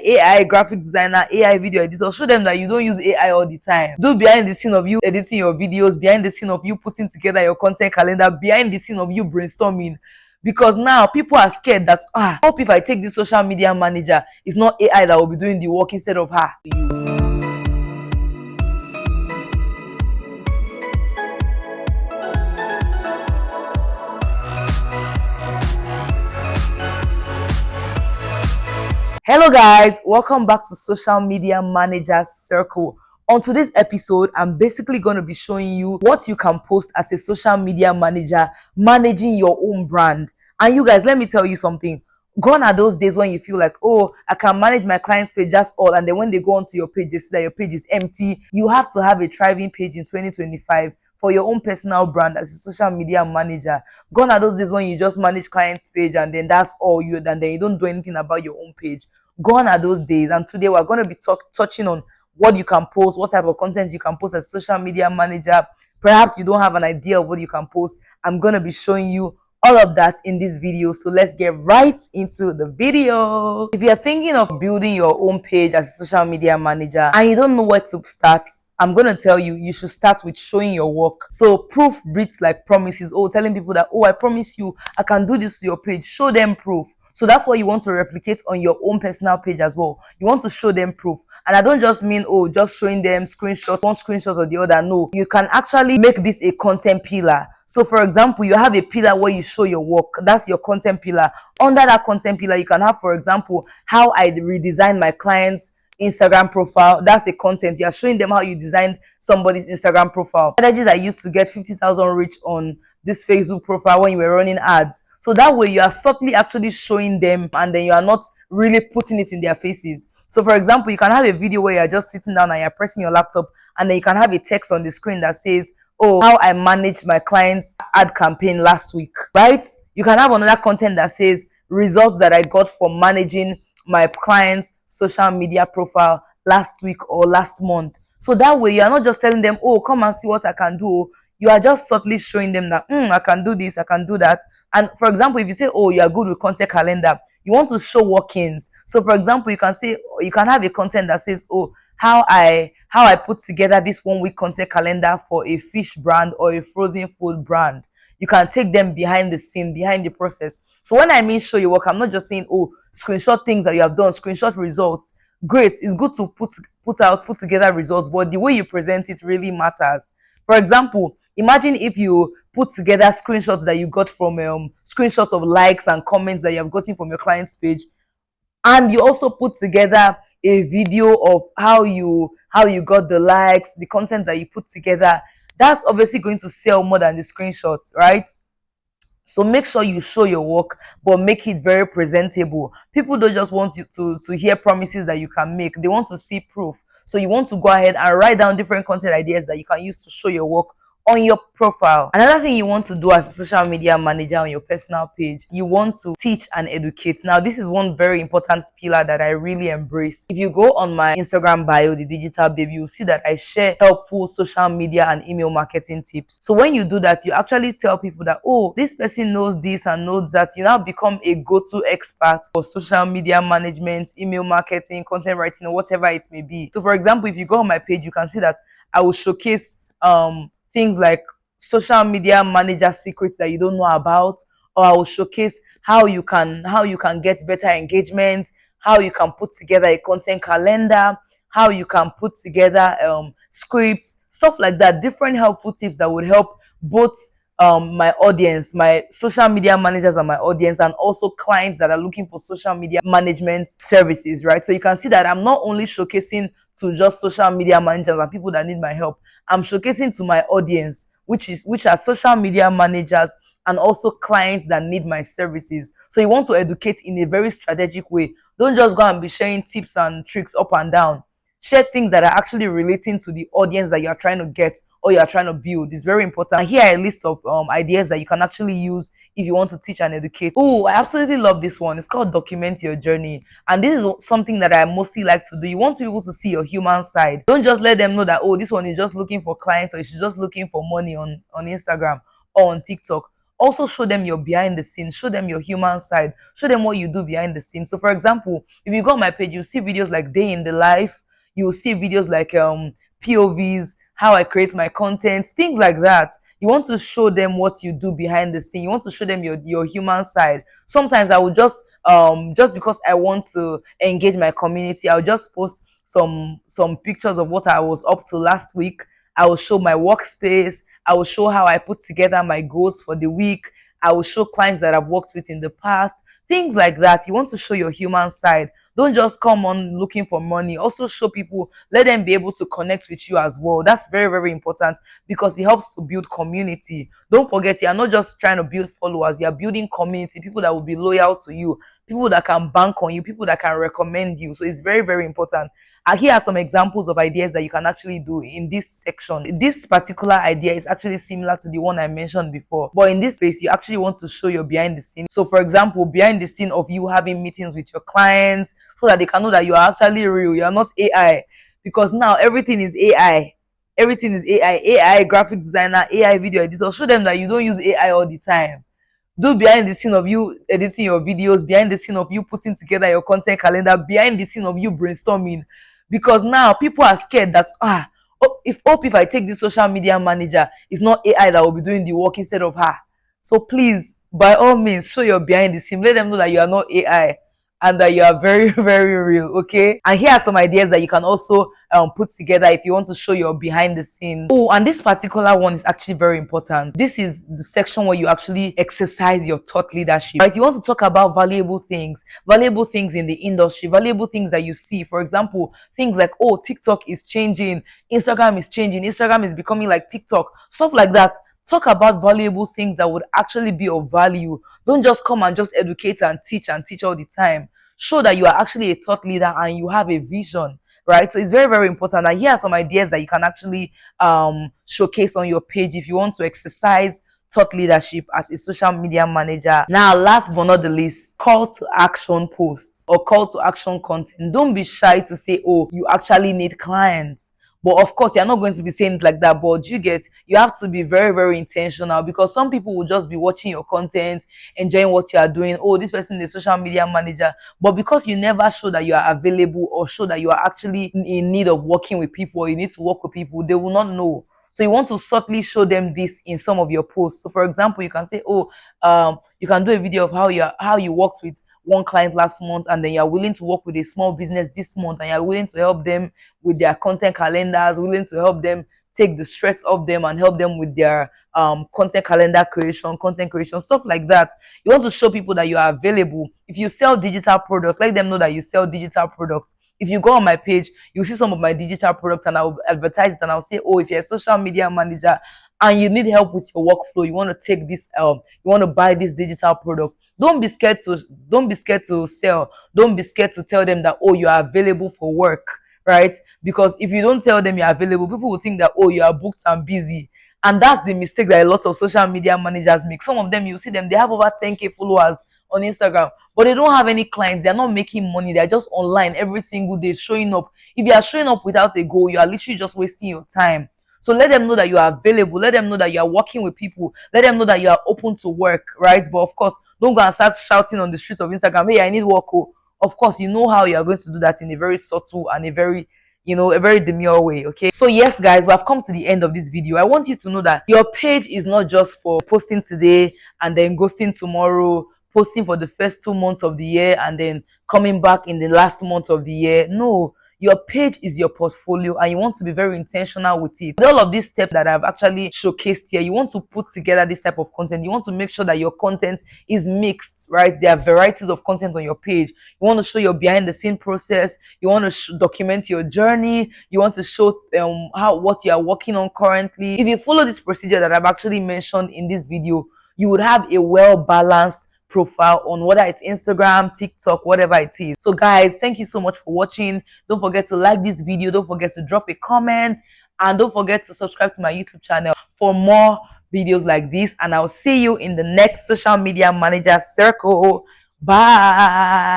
AI graphic designer, AI video editor. Show them that you don't use AI all the time. Do behind the scene of you editing your videos, behind the scene of you putting together your content calendar, behind the scene of you brainstorming. Because now people are scared that, hope if I take this social media manager, it's not AI that will be doing the work instead of her. Hello guys, welcome back to Social Media Manager Circle. On today's episode, I'm basically going to be showing you what you can post as a social media manager managing your own brand. And you guys, let me tell you something. Gone are those days when you feel like, oh, I can manage my client's page, that's all. And then when they go onto your page, they see that your page is empty. You have to have a thriving page in 2025 for your own personal brand as a social media manager. Gone are those days when you just manage client's page and then that's all you, and then you don't do anything about your own page. Gone are those days. And today we're going to be touching on what you can post, what type of content you can post as a social media manager. Perhaps you don't have an idea of what you can post. I'm going to be showing you all of that in this video. So let's get right into the video. If you're thinking of building your own page as a social media manager and you don't know where to start, I'm going to tell you, you should start with showing your work. So proof breeds like promises. Oh, telling people that, oh, I promise you, I can do this to your page. Show them proof. So that's what you want to replicate on your own personal page as well. You want to show them proof. And I don't just mean, oh, just showing them screenshots, one screenshot or the other. No, you can actually make this a content pillar. So for example, you have a pillar where you show your work. That's your content pillar. Under that content pillar, you can have, for example, how I redesigned my clients' Instagram profile. That's a content. You're showing them how you designed somebody's Instagram profile. Strategies I used to get 50,000 reach on this Facebook profile when you were running ads. So that way you are subtly actually showing them and then you are not really putting it in their faces. So for example, you can have a video where you're just sitting down and you're pressing your laptop and then you can have a text on the screen that says, oh, how I managed my client's ad campaign last week, right? You can have another content that says results that I got from managing my client's social media profile last week or last month. So that way you are not just telling them, oh, come and see what I can do. You are just subtly showing them that, I can do this, I can do that. And for example, if you say, oh, you are good with content calendar, you want to show workings. So for example, you can say, you can have a content that says, oh, how I put together this 1 week content calendar for a fish brand or a frozen food brand. You can take them behind the scene, behind the process. So when I mean show your work, I'm not just saying, oh, screenshot things that you have done, screenshot results. Great. It's good to put together results, but the way you present it really matters. For example, imagine if you put together screenshots that you got from screenshots of likes and comments that you have gotten from your client's page, and you also put together a video of how you got the likes, the content that you put together. That's obviously going to sell more than the screenshots, right? So make sure you show your work, but make it very presentable. People don't just want you to hear promises that you can make. They want to see proof. So you want to go ahead and write down different content ideas that you can use to show your work on your profile. Another thing you want to do as a social media manager on your personal page, you want to teach and educate. Now, this is one very important pillar that I really embrace. If you go on my Instagram bio, The Digital Babe, you'll see that I share helpful social media and email marketing tips. So when you do that, you actually tell people that, oh, this person knows this and knows that. You now become a go-to expert for social media management, email marketing, content writing, or whatever it may be. So for example, if you go on my page, you can see that I will showcase things like social media manager secrets that you don't know about, or I will showcase how you can get better engagement, how you can put together a content calendar, how you can put together scripts, stuff like that. Different helpful tips that would help both my audience, my social media managers and my audience, and also clients that are looking for social media management services, right? So you can see that I'm not only showcasing to just social media managers and people that need my help. I'm showcasing to my audience, which are social media managers and also clients that need my services. So you want to educate in a very strategic way. Don't just go and be sharing tips and tricks up and down. Share things that are actually relating to the audience that you are trying to get or you are trying to build. It's very important. And here are a list of ideas that you can actually use if you want to teach and educate. Oh, I absolutely love this one. It's called Document Your Journey. And this is something that I mostly like to do. You want people to see your human side. Don't just let them know that, oh, this one is just looking for clients or she's just looking for money on Instagram or on TikTok. Also show them your behind the scenes, show them your human side, show them what you do behind the scenes. So for example, if you go on my page, you see videos like day in the life, you will see videos like POVs, how I create my content, things like that. You want to show them what you do behind the scene. You want to show them your human side. Sometimes I will just because I want to engage my community, I'll just post some pictures of what I was up to last week. I will show my workspace. I will show how I put together my goals for the week. I will show clients that I've worked with in the past. Things like that. You want to show your human side. Don't just come on looking for money. Also show people, let them be able to connect with you as well. That's very, very important because it helps to build community. Don't forget, you are not just trying to build followers, you are building community, people that will be loyal to you, people that can bank on you, people that can recommend you. So it's very, very important. Here are some examples of ideas that you can actually do in this section. This particular idea is actually similar to the one I mentioned before, but in this space, you actually want to show your behind the scene. So for example, behind the scene of you having meetings with your clients so that they can know that you are actually real, you are not AI. Because now everything is AI. Everything is AI graphic designer, AI video editor. Show them that you don't use AI all the time. Do behind the scene of you editing your videos, behind the scene of you putting together your content calendar, behind the scene of you brainstorming. Because now people are scared that if I take this social media manager, it's not AI that will be doing the work instead of her. So please, by all means, show your behind the scene. Let them know that you are not AI and that you are very, very real. Okay. And here are some ideas that you can also put together if you want to show your behind the scenes. Oh, and this particular one is actually very important. This is the section where you actually exercise your thought leadership. Right? You want to talk about valuable things in the industry, valuable things that you see. For example, things like, oh, TikTok is changing, Instagram is changing, Instagram is becoming like TikTok, stuff like that. Talk about valuable things that would actually be of value. Don't just come and just educate and teach all the time. Show that you are actually a thought leader and you have a vision, right? So it's very, very important. And here are some ideas that you can actually showcase on your page if you want to exercise thought leadership as a social media manager. Now, last but not the least, call to action posts or call to action content. Don't be shy to say, oh, you actually need clients. But of course, you're not going to be saying it like that. But you have to be very, very intentional because some people will just be watching your content, enjoying what you are doing. Oh, this person is a social media manager. But because you never show that you are available or show that you are actually in need of working with people or you need to work with people, they will not know. So you want to subtly show them this in some of your posts. So for example, you can say, oh, you can do a video of how you worked with one client last month and then you're willing to work with a small business this month and you're willing to help them with their content calendars, willing to help them take the stress off them and help them with their content calendar creation, content creation, stuff like that. You want to show people that you are available. If you sell digital products, let them know that you sell digital products. If you go on my page, you'll see some of my digital products and I'll advertise it and I'll say, oh, if you're a social media manager and you need help with your workflow, you want to take this you want to buy this digital product. Don't be scared to sell. Don't be scared to tell them that, oh, you are available for work, right? Because if you don't tell them you're available, people will think that, oh, you are booked and busy. And that's the mistake that a lot of social media managers make. Some of them, you see them, they have over 10K followers on Instagram, but they don't have any clients. They're not making money. They're just online every single day showing up. If you are showing up without a goal, you are literally just wasting your time. So let them know that you are available. Let them know that you are working with people. Let them know that you are open to work, right? But of course, don't go and start shouting on the streets of Instagram, hey, I need work. Oh. Of course, you know how you are going to do that in a very subtle and a very demure way. Okay, so yes guys, we have come to the end of this video. I want you to know that your page is not just for posting today and then ghosting tomorrow, posting for the first 2 months of the year and then coming back in the last month of the year. No, your page is your portfolio and you want to be very intentional with it. With all of these steps that I've actually showcased here, you want to put together this type of content. You want to make sure that your content is mixed, right? There are varieties of content on your page. You want to show your behind the scene process. You want to document your journey. You want to show what you are working on currently. If you follow this procedure that I've actually mentioned in this video, you would have a well-balanced profile on whether it's Instagram, TikTok, whatever it is. So guys, thank you so much for watching. Don't forget to like this video. Don't forget to drop a comment and don't forget to subscribe to my YouTube channel for more videos like this. And I'll see you in the next social media manager circle. Bye.